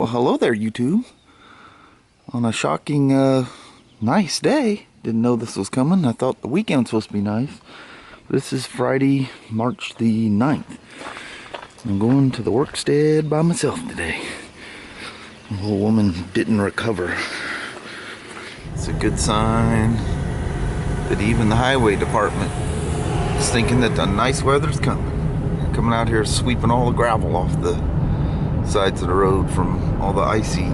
Well, hello there, YouTube. On a shocking, nice day. Didn't know this was coming. I thought the weekend was supposed to be nice. This is Friday, March the 9th. I'm going to the workstead by myself today. The little woman didn't recover. It's a good sign that even the highway department is thinking that the nice weather's coming. They're coming out here sweeping all the gravel off the sides of the road from all the icy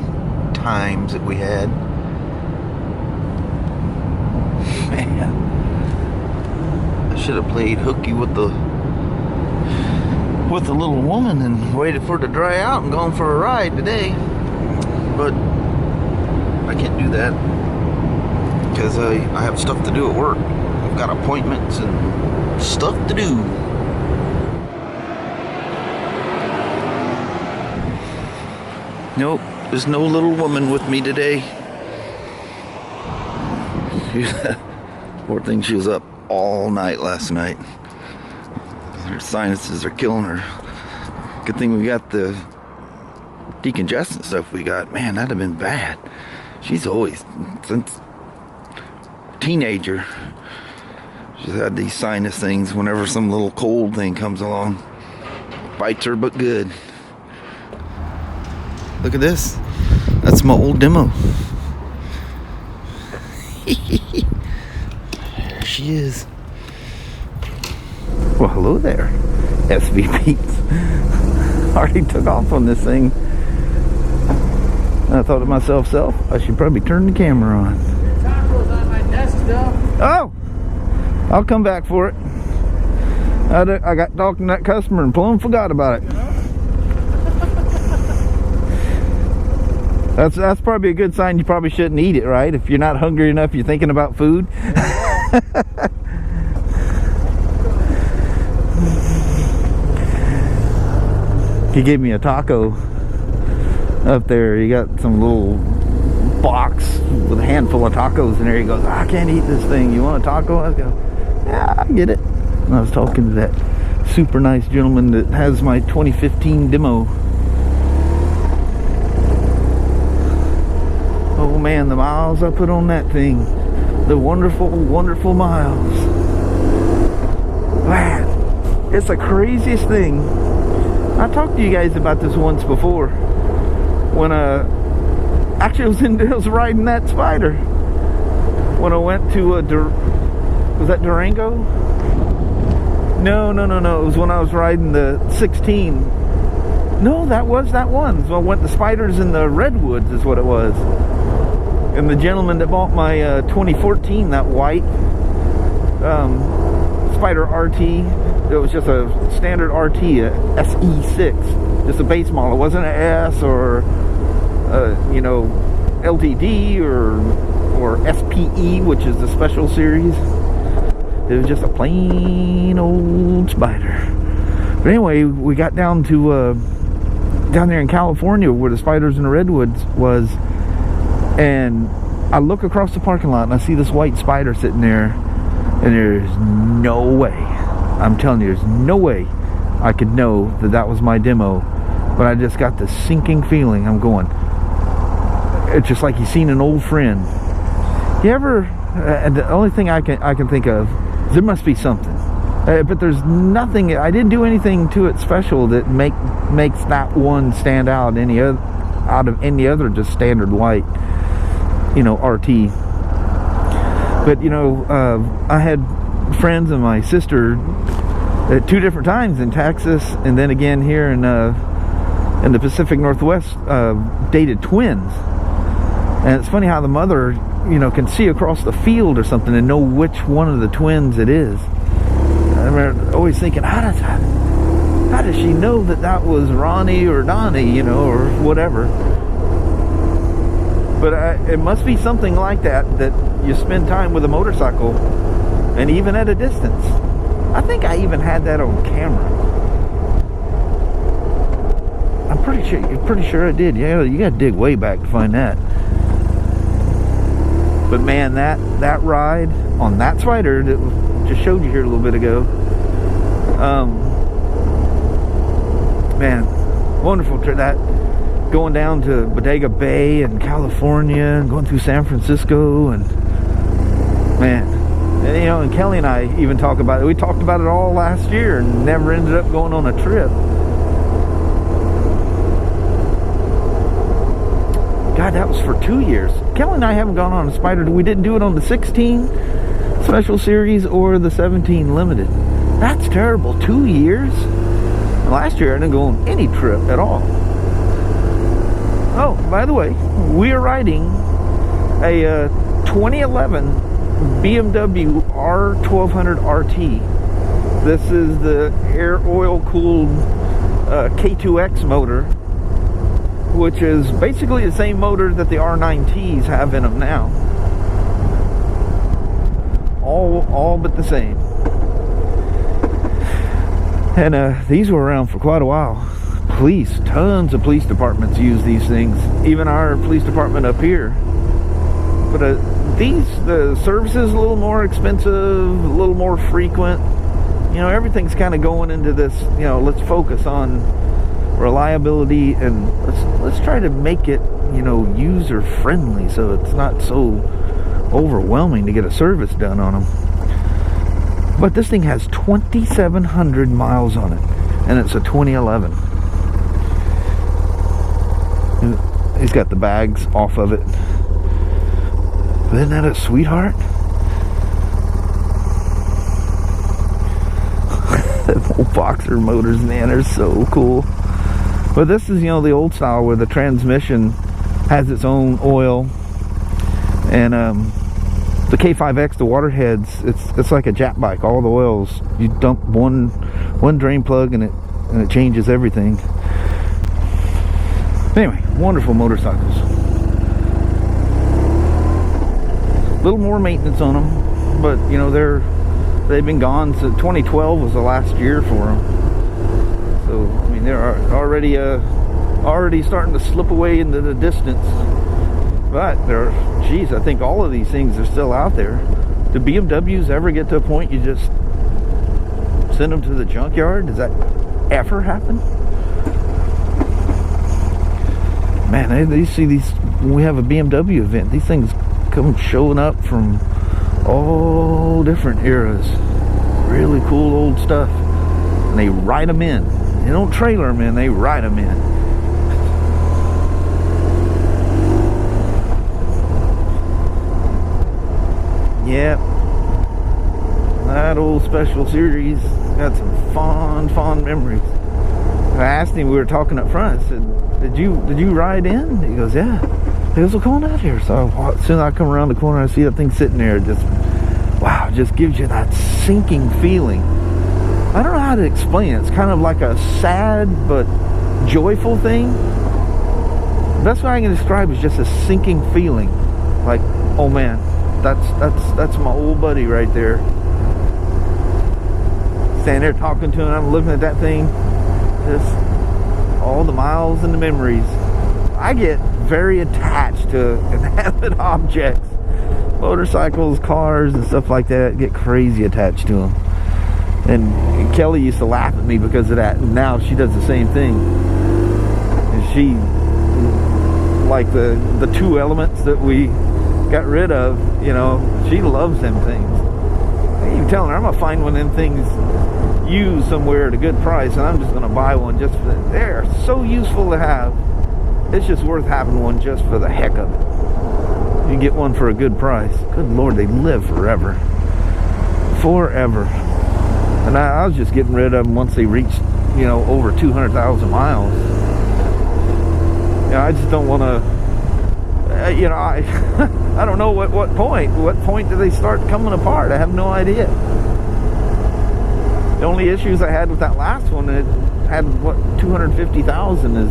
times that we had. Man, I should have played hooky with the little woman and waited for it to dry out and gone for a ride today, but I can't do that because I have stuff to do at work. I've got appointments and stuff to do. Nope, there's no little woman with me today. Poor thing, she was up all night last night. Her sinuses are killing her. Good thing we got the decongestant stuff we got. Man, that'd have been bad. She's always, since teenager, she's had these sinus things whenever some little cold thing comes along. Bites her but good. Look at this. That's my old demo. There she is. Well, hello there, SVPs. Already took off on this thing. And I thought to myself, I should probably turn the camera on. Tacos on my desk still. Oh! I'll come back for it. I got talking to that customer and plumb forgot about it. That's probably a good sign you probably shouldn't eat it, right? If you're not hungry enough, you're thinking about food. He gave me a taco up there. He got some little box with a handful of tacos in there. He goes, I can't eat this thing. You want a taco? I go, yeah, I get it. And I was talking to that super nice gentleman that has my 2015 demo. Oh man, the miles I put on that thing. The wonderful, wonderful miles. Man, it's the craziest thing. I talked to you guys about this once before. When actually I was riding that Spyder. When I went to was that Durango? No. It was when I was riding the 16. No, that was that one. So I went to Spyders in the Redwoods is what it was. And the gentleman that bought my 2014, that white Spyder RT, it was just a standard RT, a SE6, just a base model. It wasn't an S or LTD or SPE, which is the special series. It was just a plain old Spyder. But anyway, we got down to down there in California where the Spyders in the Redwoods was. And I look across the parking lot and I see this white Spyder sitting there, and there's no way, I'm telling you, there's no way I could know that that was my demo. But I just got this sinking feeling. I'm going, it's just like you've seen an old friend. You ever, and the only thing I can think of is there must be something. But there's nothing, I didn't do anything to it special that makes that one stand out out of any other just standard white, RT. But I had friends and my sister at 2 different times in Texas, and then again here in the Pacific Northwest, dated twins. And it's funny how the mother can see across the field or something and know which one of the twins it is. I remember always thinking, how does she know that was Ronnie or Donnie, or whatever. But it must be something like that you spend time with a motorcycle, and even at a distance. I think I even had that on camera. I'm pretty sure I did. Yeah, you got to dig way back to find that. But man, that ride on that Spyder that just showed you here a little bit ago, man, wonderful trip. going down to Bodega Bay in California and going through San Francisco, and man, you know, and Kelly and I even talk about it. We talked about it all last year and never ended up going on a trip. God, that was for 2 years. Kelly and I haven't gone on a Spyder. We didn't do it on the 16 Special Series or the 17 Limited. That's terrible. 2 years? Last year I didn't go on any trip at all. Oh, by the way, we are riding a 2011 BMW R1200RT. This is the air oil cooled K2X motor, which is basically the same motor that the R9Ts have in them now. All but the same. And these were around for quite a while. Tons of police departments use these things. Even our police department up here. But the service is a little more expensive, a little more frequent. You know, everything's kind of going into this, you know, let's focus on reliability and let's try to make it, you know, user friendly so it's not so overwhelming to get a service done on them. But this thing has 2,700 miles on it, and it's a 2011. He's got the bags off of it. But isn't that a sweetheart? Old Boxer motors, man, are so cool. But this is, you know, the old style where the transmission has its own oil, and the K5X, the waterheads, it's like a Jap bike. All the oils, you dump one drain plug and it changes everything. Anyway, wonderful motorcycles. A little more maintenance on them, but you know they've been gone since 2012 was the last year for them. So I mean they're already starting to slip away into the distance. But geez, I think all of these things are still out there. Do BMWs ever get to a point you just send them to the junkyard? Does that ever happen? Man, you see these when we have a BMW event. These things come showing up from all different eras. Really cool old stuff. And they ride them in. They don't trailer them in, they ride them in. Yep, that old Special Series got some fond memories. I asked him, we were talking up front, I said, did you ride in? He goes, yeah. He goes, well, come on out here. So as soon as I come around the corner, I see that thing sitting there, just, wow, it just gives you that sinking feeling. I don't know how to explain it. It's kind of like a sad but joyful thing. The best way I can describe it is just a sinking feeling. Like, oh man, that's my old buddy right there. Standing there talking to him, I'm looking at that thing. Just all the miles and the memories. I get very attached to inanimate objects. Motorcycles, cars, and stuff like that. Get crazy attached to them. And Kelly used to laugh at me because of that. And now she does the same thing. And she, like the two elements that we got rid of, you know, she loves them things. I keep telling her I'm gonna find one of them things used somewhere at a good price, and I'm just gonna buy one just for that. They're so useful to have. It's just worth having one just for the heck of it. You can get one for a good price. Good Lord, they live forever. Forever. And I was just getting rid of them once they reached, you know, over 200,000 miles. You know, I just don't want to, you know, I don't know what point do they start coming apart. I have no idea. The only issues I had with that last one, it had, what, 250,000,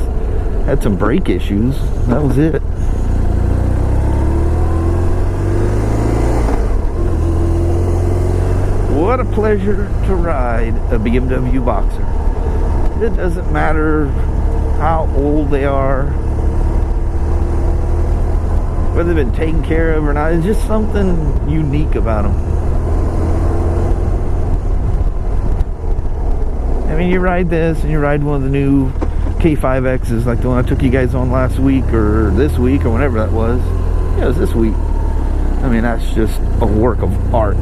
had some brake issues. That was it. What a pleasure to ride a BMW Boxer. It doesn't matter how old they are, whether they've been taken care of or not. It's just something unique about them. I mean, you ride this and you ride one of the new K5X is like the one I took you guys on last week or this week or whenever that was. Yeah, it was this week. I mean, that's just a work of art.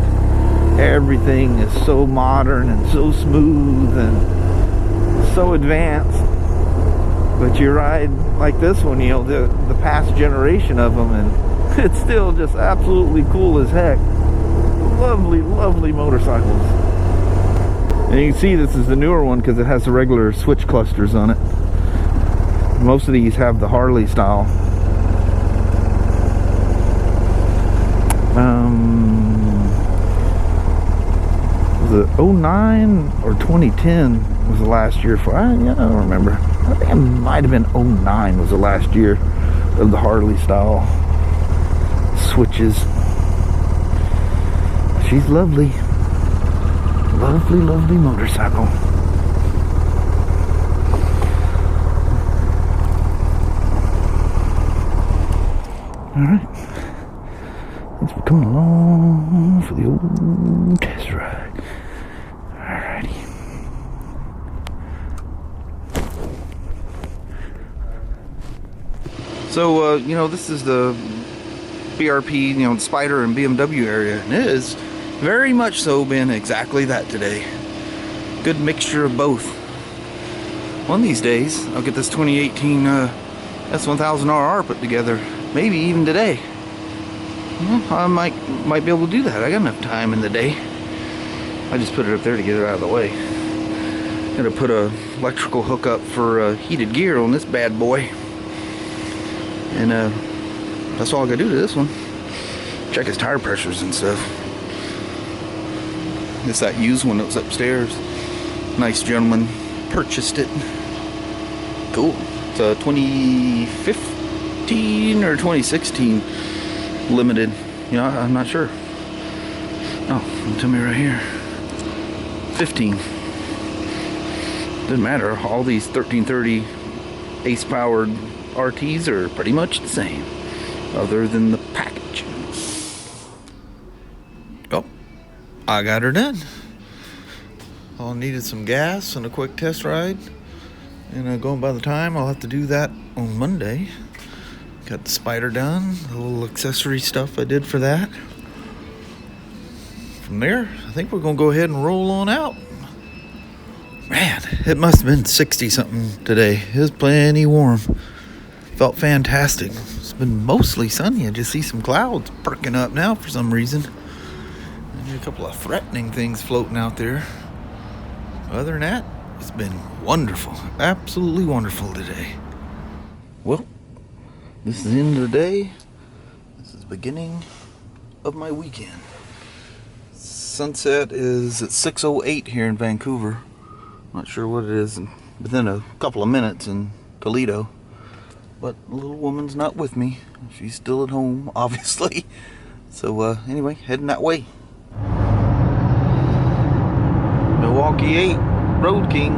Everything is so modern and so smooth and so advanced. But you ride like this one, you know, the past generation of them, and it's still just absolutely cool as heck. Lovely, lovely motorcycles. And you can see this is the newer one because it has the regular switch clusters on it. Most of these have the Harley style. Was it 09 or 2010 was the last year for? I don't remember. I think it might have been 09 was the last year of the Harley style switches. She's lovely. Lovely, lovely motorcycle. Alright. Thanks for coming along for the old test ride. Alrighty. So, you know, this is the BRP, you know, Spyder and BMW area, and it is very much so been exactly that today. Good mixture of both. One of these days, I'll get this 2018 S1000RR put together. Maybe even today. Well, I might be able to do that. I got enough time in the day. I just put it up there to get it out of the way. Gonna put a electrical hookup for heated gear on this bad boy. And that's all I gotta do to this one. Check his tire pressures and stuff. It's that used one that was upstairs. Nice gentleman purchased it. Cool. It's a 2015 or 2016 limited. You know, I'm not sure. Oh, tell me right here. 15. Doesn't matter. All these 1330 ace powered RTs are pretty much the same, other than the package. Oh, I got her done. All I needed some gas and a quick test ride, and going by the time, I'll have to do that on Monday. Got the Spyder done, the little accessory stuff I did for that. From there, I think we're gonna go ahead and roll on out. Man, it must have been 60 something today. It was plenty warm. Felt fantastic. It's been mostly sunny. I just see some clouds perking up now for some reason. And a couple of threatening things floating out there. Other than that, it's been wonderful. Absolutely wonderful today. Well, this is the end of the day. This is the beginning of my weekend. Sunset is at 6:08 here in Vancouver. Not sure what it is within a couple of minutes in Toledo. But the little woman's not with me. She's still at home, obviously. So anyway, heading that way. Milwaukee 8, Road King.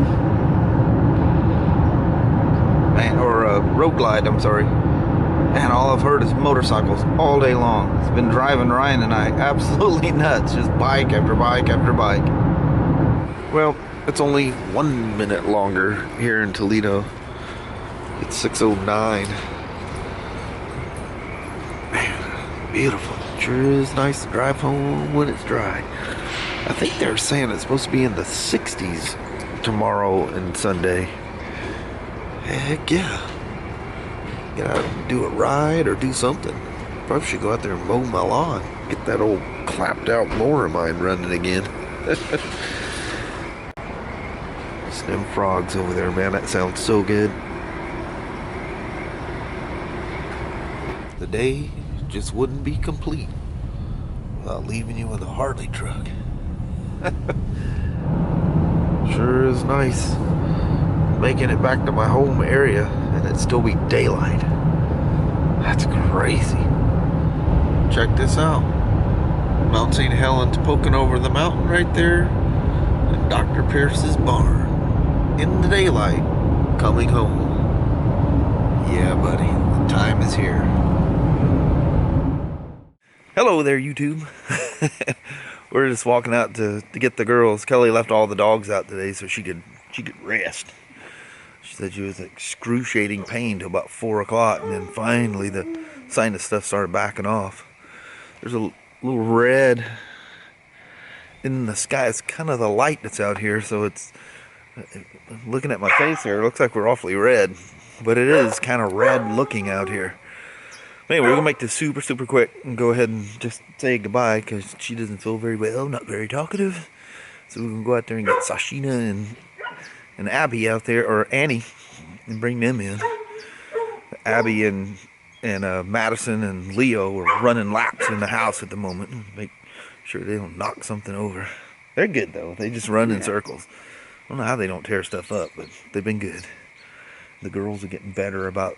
Man, or Road Glide, I'm sorry. Man, all I've heard is motorcycles all day long. It's been driving Ryan and I absolutely nuts. Just bike after bike after bike. Well, it's only 1 minute longer here in Toledo. It's 6:09. Man, beautiful. Sure is nice to drive home when it's dry. I think they're saying it's supposed to be in the 60s tomorrow and Sunday. Heck yeah. Get out and do a ride or do something. Probably should go out there and mow my lawn. Get that old clapped out mower of mine running again. Just them frogs over there, man. That sounds so good. The day just wouldn't be complete without leaving you with a Harley truck. Sure is nice making it back to my home area and it still be daylight. That's crazy. Check this out. Mount St. Helens poking over the mountain right there, and Dr. Pierce's barn in the daylight coming home. Yeah, buddy, the time is here. Hello there, YouTube. We're just walking out to get the girls. Kelly left all the dogs out today so she could rest. She said she was in excruciating pain till about 4 o'clock, and then finally the sinus stuff started backing off. There's a little red in the sky. It's kind of the light that's out here, so it's looking at my face here. It looks like we're awfully red, but it is kind of red looking out here. Anyway, we're gonna make this super quick and go ahead and just say goodbye because she doesn't feel very well, not very talkative. So we're gonna go out there and get Sashina and Abby out there, or Annie, and bring them in. Abby and Madison and Leo are running laps in the house at the moment. Make sure they don't knock something over. They're good though. They just run in circles. I don't know how they don't tear stuff up, but they've been good. The girls are getting better about,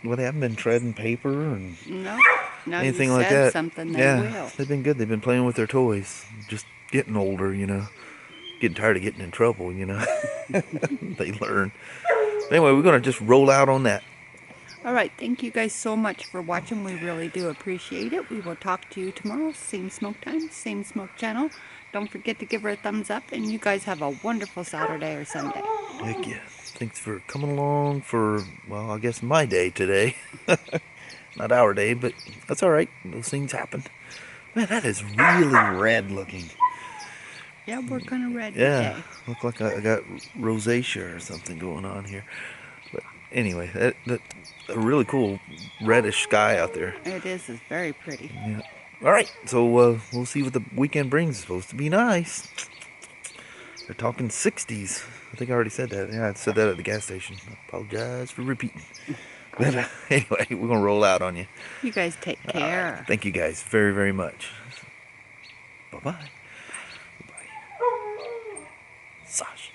well, they haven't been treading paper and anything like that. Something they will. They've been good. They've been playing with their toys. Just getting older, you know. Getting tired of getting in trouble, you know. They learn. Anyway, we're going to just roll out on that. All right. Thank you guys so much for watching. We really do appreciate it. We will talk to you tomorrow. Same smoke time, same smoke channel. Don't forget to give her a thumbs up. And you guys have a wonderful Saturday or Sunday. Heck yeah. Thanks for coming along for, well, I guess my day today. Not our day, but that's all right. Those things happen. Man, that is really red looking. Yeah, we're kind of red today. Yeah, look like I got rosacea or something going on here. But anyway, that a really cool reddish sky out there. It is. It's very pretty. Yeah. All right, so we'll see what the weekend brings. It's supposed to be nice. They're talking 60s. I think I already said that. Yeah, I said that at the gas station. I apologize for repeating. But anyway, we're going to roll out on you. You guys take care. Thank you guys very much. Bye-bye. Bye. Sash.